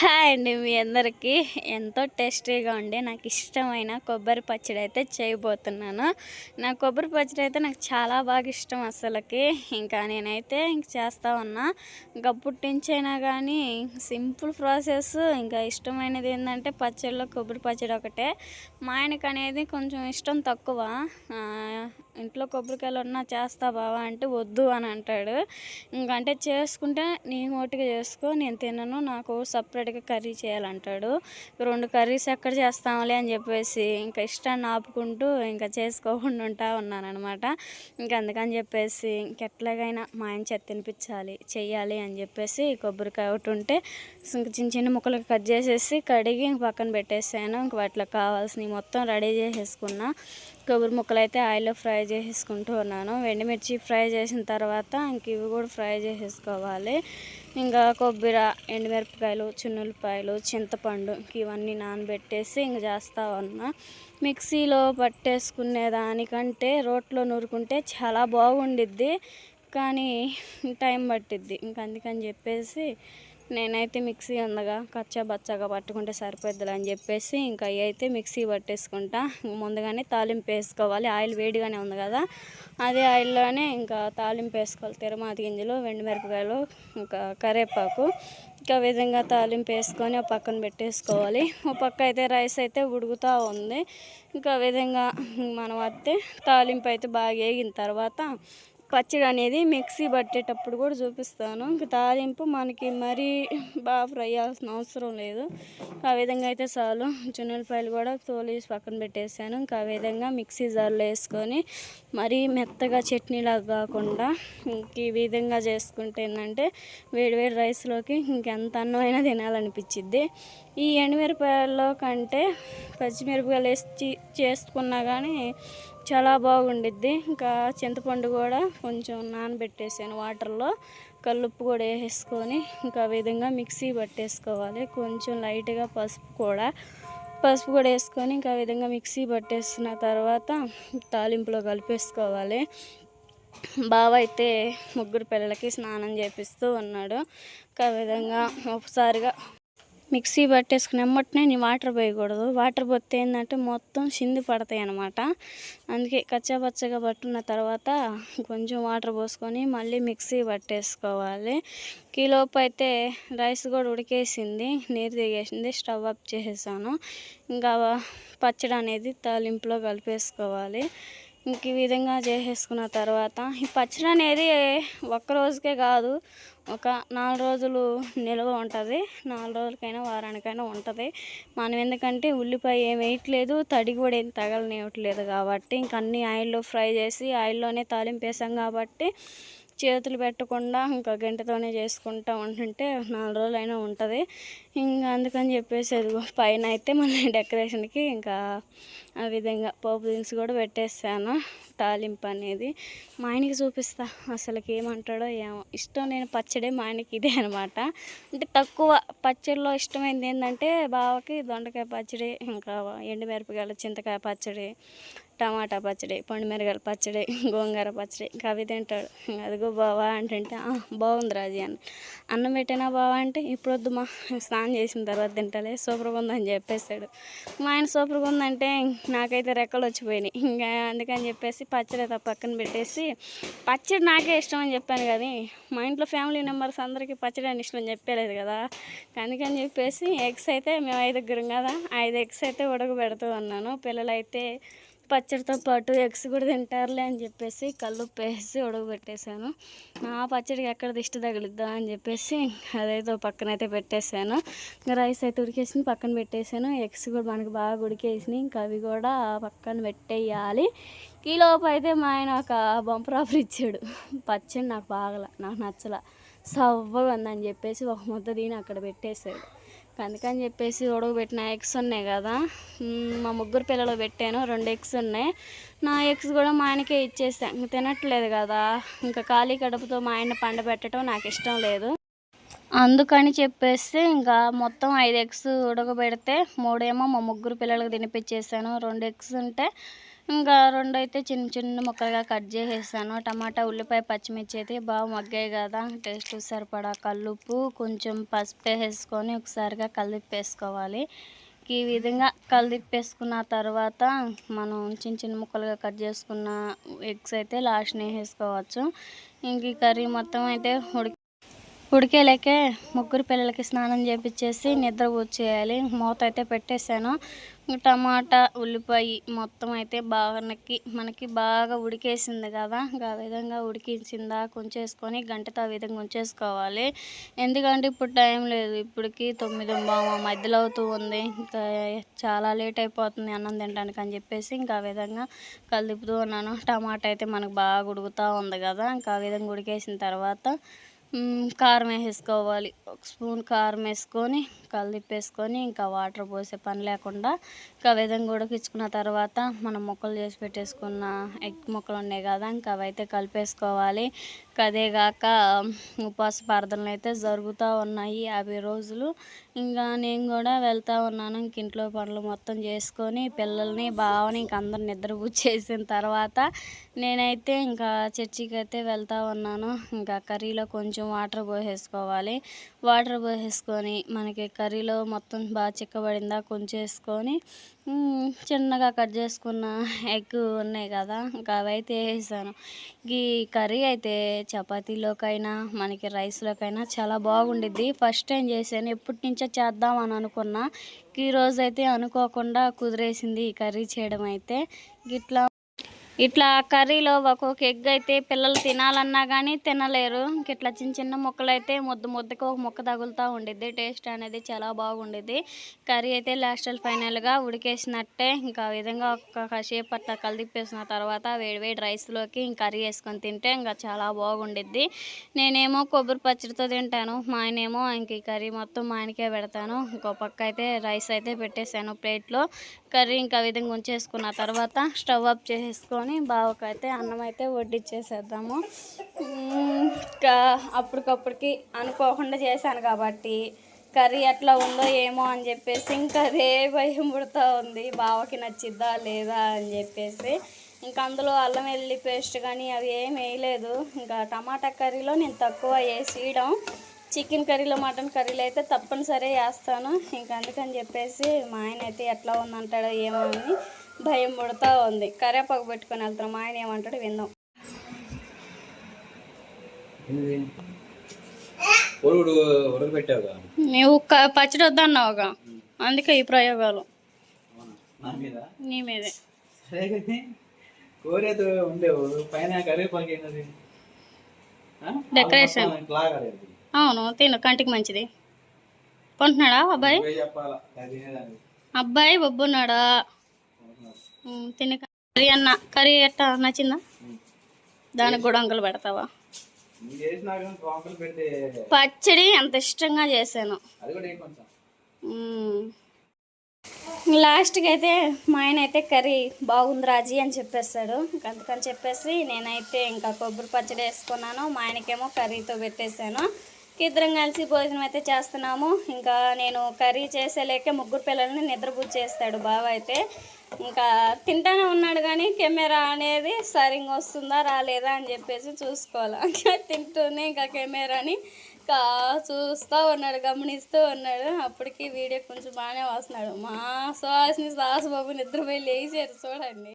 Hi అండి, మీ అందరికీ ఎంతో టేస్టీగా ఉండే నాకు ఇష్టమైన కొబ్బరి పచ్చడి అయితే చేయబోతున్నాను. నా కొబ్బరి పచ్చడి అయితే నాకు చాలా బాగా ఇష్టం అసలుకి. ఇంకా నేనైతే చేస్తూ ఉన్నా. ఇంకా పుట్టించైనా కానీ సింపుల్ ప్రాసెస్. ఇంకా ఇష్టమైనది ఏంటంటే పచ్చడిలో కొబ్బరి పచ్చడి ఒకటే. మా ఆయనకు అనేది కొంచెం ఇష్టం తక్కువ. ఇంట్లో కొబ్బరికాయలు ఉన్నా చేస్తా బావా అంటే వద్దు అని అంటాడు. ఇంకంటే చేసుకుంటే నీ మోటిగా చేసుకో, నేను తినను, నాకు సపరేట్గా కర్రీ చేయాలంటాడు. 2 కర్రీస్ ఎక్కడ చేస్తాంలే అని చెప్పేసి ఇంకా ఇష్టాన్ని ఆపుకుంటూ ఇంకా చేసుకోకుండా ఉంటా ఉన్నానమాట. ఇంకా అందుకని చెప్పేసి ఇంకెట్లాగైనా మా ఆయన చేత తినిపించాలి, చెయ్యాలి అని చెప్పేసి కొబ్బరికాయ ఒకటి ఉంటే ఇంక చిన్న చిన్న ముక్కలు కట్ చేసేసి కడిగి పక్కన పెట్టేసాను. ఇంక వాటిలో కావాల్సినవి మొత్తం రెడీ చేసేసుకున్నా. కొబ్బరి ముక్కలు అయితే ఆయిల్లో ఫ్రై చేసేసుకుంటూ ఉన్నాను. ఎండుమిర్చి ఫ్రై చేసిన తర్వాత ఇంక ఇవి కూడా ఫ్రై చేసేసుకోవాలి. ఇంకా కొబ్బరి, ఎండుమిరపకాయలు, చిన్నులపాయలు, చింతపండు ఇవన్నీ నానబెట్టేసి ఇంక చేస్తూ ఉన్నా. మిక్సీలో పట్టేసుకునే దానికంటే రోట్లో నూరుకుంటే చాలా బాగుండిద్ది, కానీ టైం పట్టిద్ది. ఇంక అందుకని చెప్పేసి నేనైతే మిక్సీ ఉందగా కచ్చా బచ్చాగా పట్టుకుంటే సరిపోద్దులే అని చెప్పేసి ఇంకా అవి అయితే మిక్సీ పట్టేసుకుంటా. ముందుగానే తాలింపు వేసుకోవాలి. ఆయిల్ వేడిగానే ఉంది కదా, అదే ఆయిల్లోనే ఇంకా తాలింపు వేసుకోవాలి. తిరుమాతి గింజలు, ఎండుమిరపకాయలు, ఇంకా కరివేపాకు, ఇంకా విధంగా తాలింపు వేసుకొని ఒక పక్కన పెట్టేసుకోవాలి. ఒక పక్క అయితే రైస్ అయితే ఉడుకుతూ ఉంది. ఇంకా విధంగా మనం అయితే తాలింపు అయితే బాగా వేగిన తర్వాత పచ్చడి అనేది మిక్సీ పట్టేటప్పుడు కూడా చూపిస్తాను. ఇంకా తాలింపు మనకి మరీ బాగా ఫ్రై అవ్వాల్సిన అవసరం లేదు. ఆ విధంగా అయితే చాలు. చున్నులపాయలు కూడా తోలేసి పక్కన పెట్టేసాను. ఇంకా ఆ విధంగా మిక్సీ జార్లో వేసుకొని మరీ మెత్తగా చట్నీలాగా కాకుండా ఇంక ఈ విధంగా చేసుకుంటే ఏంటంటే వేడివేడి రైస్లోకి ఇంకెంత అన్నమైనా తినాలనిపించిద్ది. ఈ ఎండుమిరపకాయల్లో కంటే పచ్చిమిరపకాయలు వేసి చేసుకున్నా కానీ చాలా బాగుండిద్ది. ఇంకా చింతపండు కూడా కొంచెం నానబెట్టేసాను వాటర్లో, కల్లుప్పు కూడా వేసేసుకొని ఇంకా విధంగా మిక్సీ పట్టేసుకోవాలి. కొంచెం లైట్గా పసుపు కూడా వేసుకొని ఇంకా విధంగా మిక్సీ పట్టేసిన తర్వాత తాలింపులో కలిపేసుకోవాలి. బావ అయితే 3 పిల్లలకి స్నానం చేపిస్తూ ఉన్నాడు. ఇంకా విధంగా ఒకసారిగా మిక్సీ పట్టేసుకుని ఎమ్మటనే నీ వాటర్ పోయకూడదు. వాటర్ పోతే ఏంటంటే మొత్తం చింది పడతాయి అన్నమాట. అందుకే కచ్చాపచ్చగా పట్టున్న తర్వాత కొంచెం వాటర్ పోసుకొని మళ్ళీ మిక్సీ పట్టేసుకోవాలి. కిలోపు అయితే రైస్ కూడా ఉడికేసింది, నీరు దిగేసింది. స్టవ్ ఆఫ్ చేసేసాను. ఇంకా పచ్చడి అనేది తాలింపులో కలిపేసుకోవాలి. ఇంక ఈ విధంగా చేసేసుకున్న తర్వాత ఈ పచ్చడి అనేది ఒక్కరోజుకే కాదు, ఒక 4 రోజులు నిల్వ ఉంటుంది. 4 రోజులకైనా వారానికైనా ఉంటుంది. మనం ఎందుకంటే ఉల్లిపాయ ఏం వేయట్లేదు, తడి కూడా ఏం తగలనివ్వట్లేదు కాబట్టి ఇంక అన్నీ ఆయిల్లో ఫ్రై చేసి ఆయిల్లోనే తాలింపు వేసాం కాబట్టి చేతులు పెట్టకుండా ఇంకా గంటతోనే చేసుకుంటూ ఉంటుంటే 4 రోజులైనా ఉంటుంది. ఇంకా అందుకని చెప్పేసి అదిగో పైన అయితే మళ్ళీ డెకరేషన్కి ఇంకా ఆ విధంగా పోపు దినుసు కూడా పెట్టేసాను. తాలింపు అనేది మా ఆయనకి చూపిస్తా, అసలుకి ఏమంటాడో ఏమో. ఇష్టం నేను పచ్చడి, మా ఆయనకి ఇదే అనమాట. అంటే తక్కువ పచ్చడిలో ఇష్టమైంది ఏంటంటే బావకి దొండకాయ పచ్చడి, ఇంకా ఎండుమిరపకాయల చింతకాయ పచ్చడి, టమాటా పచ్చడి, పండుమిరగాయల పచ్చడి, గోంగూర పచ్చడి ఇంకా అవి తింటాడు. అదిగో బావా అంటే బాగుంది రాజీ అని. అన్నం పెట్టినా బావా అంటే ఇప్పుడు వద్దు మా, స్నానం చేసిన తర్వాత తింటాలే, సూపర్గా ఉందని చెప్పేశాడు. మా ఆయన సూపర్గా ఉందంటే నాకైతే రెక్కలు వచ్చిపోయినాయి. ఇంకా అందుకని చెప్పేసి పచ్చడి పక్కన పెట్టేసి, పచ్చడి నాకే ఇష్టం అని చెప్పాను కానీ మా ఇంట్లో ఫ్యామిలీ మెంబర్స్ అందరికీ పచ్చడి అని ఇష్టం అని చెప్పలేదు కదా. అందుకని చెప్పేసి ఎగ్స్ అయితే మేము 5 కదా, 5 ఎగ్స్ అయితే ఉడకబెడుతూ ఉన్నాను. పిల్లలైతే పచ్చడితో పాటు ఎగ్స్ కూడా తింటారులే అని చెప్పేసి కల్లుప్పు వేసి ఉడకబెట్టేశాను. నా పచ్చడికి ఎక్కడ దిష్టి తగిలిద్దా అని చెప్పేసి అదైతే పక్కనైతే పెట్టేశాను. ఇంకా రైస్ అయితే ఉడికేసింది, పక్కన పెట్టేశాను. ఎగ్స్ కూడా మనకి బాగా ఉడికేసినాయి. ఇంకా అవి కూడా పక్కన పెట్టేయాలి. ఈలోపు అయితే మా ఆయన ఒక బంపర్ ఆఫర్ ఇచ్చాడు. పచ్చడి నాకు బాగల, నాకు నచ్చల, సవ్వగా ఉందని చెప్పేసి ఒక ముద్ద దీని అక్కడ పెట్టేశాడు. అందుకని చెప్పేసి ఉడకబెట్టిన ఎగ్స్ ఉన్నాయి కదా, మా 3 పిల్లలు పెట్టాను, 2 ఎగ్స్ ఉన్నాయి. నా ఎగ్స్ కూడా మా ఆయనకే ఇచ్చేసాను. ఇంక తినట్లేదు కదా, ఇంకా ఖాళీ కడుపుతో మా ఆయన పండబెట్టడం నాకు ఇష్టం లేదు. అందుకని చెప్పేసి ఇంకా మొత్తం 5 ఎగ్స్ ఉడకబెడితే 3 ఏమో మా 3 పిల్లలకు తినిపించేసాను. 2 ఎగ్స్ ఉంటే ఇంకా 2 అయితే చిన్న చిన్న ముక్కలుగా కట్ చేసేసాను. టమాటా, ఉల్లిపాయ, పచ్చిమిర్చి అయితే బాగా మగ్గాయి కదా, టేస్ట్ సరిపడా కల్లుప్పు, కొంచెం పసుపు వేసేసుకొని ఒకసారిగా కలిపేసుకోవాలి. ఈ విధంగా కలిపేసుకున్న తర్వాత మనం చిన్న చిన్న ముక్కలుగా కట్ చేసుకున్న ఎగ్స్ అయితే లాస్ట్ని వేసుకోవచ్చు. ఇంక ఈ కర్రీ మొత్తం అయితే ఉడికేలేకే ముగ్గురు పిల్లలకి స్నానం చేపించేసి నిద్ర వచ్చేయాలి. మూత అయితే పెట్టేశాను. టమాటా, ఉల్లిపాయ మొత్తం అయితే మనకి బాగా ఉడికేసింది కదా, ఇంకా ఆ విధంగా ఉడికించిందా ఉంచేసుకొని గంటతో ఆ విధంగా ఉంచేసుకోవాలి. ఎందుకంటే ఇప్పుడు టైం లేదు, ఇప్పటికి 9:15 మధ్యలో అవుతూ ఉంది. ఇంకా చాలా లేట్ అయిపోతుంది అన్నం తినడానికి అని చెప్పేసి ఇంకా ఆ విధంగా కలుపుతూ ఉన్నాను. టమాటా అయితే మనకు బాగా ఉడుకుతూ ఉంది కదా, ఇంకా ఆ విధంగా ఉడికేసిన తర్వాత కారం వేసేసుకోవాలి. 1 స్పూన్ కారం వేసుకొని కలిపేసుకొని ఇంకా వాటర్ పోసే పని లేకుండా ఇంకా ఆ విధంగా ఉడికించుకున్న తర్వాత మనం ముక్కలు చేసి పెట్టేసుకున్న ఎగ్ ముక్కలు ఉన్నాయి కదా, ఇంకా అవైతే కలిపేసుకోవాలి. అదేగాక ఉపవాస ప్రార్థనలు అయితే జరుగుతూ ఉన్నాయి 50 రోజులు. ఇంకా నేను కూడా వెళ్తూ ఉన్నాను. ఇంక ఇంట్లో పనులు మొత్తం చేసుకొని పిల్లల్ని, బావని ఇంక అందరు నిద్రపుచ్చేసిన తర్వాత నేనైతే ఇంకా చర్చికి అయితే వెళ్తూ ఉన్నాను. ఇంకా కర్రీలో కొంచెం వాటర్ పోసేసుకోవాలి. వాటర్ పోసేసుకొని మనకి కర్రీలో మొత్తం బాగా చిక్కబడిందా కొంచెం వేసుకొని చిన్నగా కట్ చేసుకున్న ఎగ్ ఉన్నాయి కదా, ఇంకా అవైతే వేసాను. ఈ కర్రీ అయితే చపాతీలోకైనా మనకి రైస్లోకైనా చాలా బాగుండిద్ది. ఫస్ట్ టైం చేశాను, ఎప్పటి నుంచో చేద్దామని అనుకున్నా. ఈరోజైతే అనుకోకుండా కుదిరేసింది ఈ కర్రీ చేయడం అయితే. ఇట్లా కర్రీలో ఒక్కొక్క ఎగ్ అయితే పిల్లలు తినాలన్నా కానీ తినలేరు. ఇట్లా చిన్న చిన్న ముక్కలు అయితే ముద్దకు ఒక ముక్క తగులుతూ ఉండిద్ది. టేస్ట్ అనేది చాలా బాగుండిద్ది. కర్రీ అయితే ఫైనల్గా ఉడికేసినట్టే. ఇంకా ఆ విధంగా కాసేపు అట్లా కలిపేసిన తర్వాత వేడివేడి రైస్లోకి ఇంకా కర్రీ వేసుకొని తింటే ఇంకా చాలా బాగుండిద్ది. నేనేమో కొబ్బరి పచ్చడితో తింటాను, మా ఆయనేమో ఇంక ఈ కర్రీ మొత్తం మా ఆయనకే పెడతాను. ఇంకో పక్క అయితే రైస్ అయితే పెట్టేశాను ప్లేట్లో. కర్రీ ఇంకా ఆ విధంగా ఉంచేసుకున్న తర్వాత స్టవ్ ఆఫ్ చేసేసుకొని బావకైతే అన్నం అయితే వడ్డిచ్చేసేద్దాము. ఇంకా అప్పటికప్పటికి అనుకోకుండా చేశాను కాబట్టి కర్రీ ఎట్లా ఉందో ఏమో అని చెప్పేసి ఇంకా అదే భయం పుడుతూ ఉంది, బావకి నచ్చిద్దా లేదా అని చెప్పేసి. ఇంకా అందులో అల్లం వెల్లుల్లి పేస్ట్ కానీ అవి ఏం వేయలేదు. ఇంకా టమాటా కర్రీలో నేను తక్కువ వేసేయడం, చికెన్ కర్రీలో, మటన్ కర్రీలో అయితే తప్పనిసరి వేస్తాను. ఇంకా అందుకని చెప్పేసి మా ఆయన అయితే ఎట్లా ఉందంటాడో ఏమో అని భయం పుడుతూ ఉంది. కరివేపాకు పెట్టుకొని వెళ్తాం, మా ఆయన ఏమంటాడు విందాం. నువ్వు పచ్చడి వద్దన్నావుగా, అందుకే ఈ ప్రయోగాలు నీ మీదే. డెకరేషన్ అవును, తిను, కంటికి మంచిది. కొంటున్నాడా అబ్బాయి? అబ్బాయి బొబ్బున్నాడా? తిని కర్రీ కర్రీ ఎట్టా నచ్చిందా? దానికి కూడా అంకులు పెడతావా? పచ్చడి అంత ఇష్టంగా చేశాను. లాస్ట్కి అయితే మా ఆయన అయితే కర్రీ బాగుంది రాజీ అని చెప్పేస్తాడు. అందుకని చెప్పేసి నేనైతే ఇంకా కొబ్బరి పచ్చడి వేసుకున్నాను, మా ఆయనకేమో కర్రీతో పెట్టేశాను. ఇద్దరం కలిసి భోజనం అయితే చేస్తున్నాము. ఇంకా నేను కర్రీ చేసేలేకే ముగ్గురు పిల్లల్ని నిద్రపుచ్చేస్తాడు బావ అయితే. ఇంకా తింటానే ఉన్నాడు కానీ కెమెరా అనేది సరిగ్గా వస్తుందా రాలేదా అని చెప్పేసి చూసుకోవాలి. తింటూనే ఇంకా కెమెరాని చూస్తూ ఉన్నాడు, గమనిస్తూ ఉన్నాడు. అప్పటికి వీడియో కొంచెం బాగానే వస్తున్నాడు. మా సుహాస్ని బాబు నిద్రపోయి లేచారు చూడండి.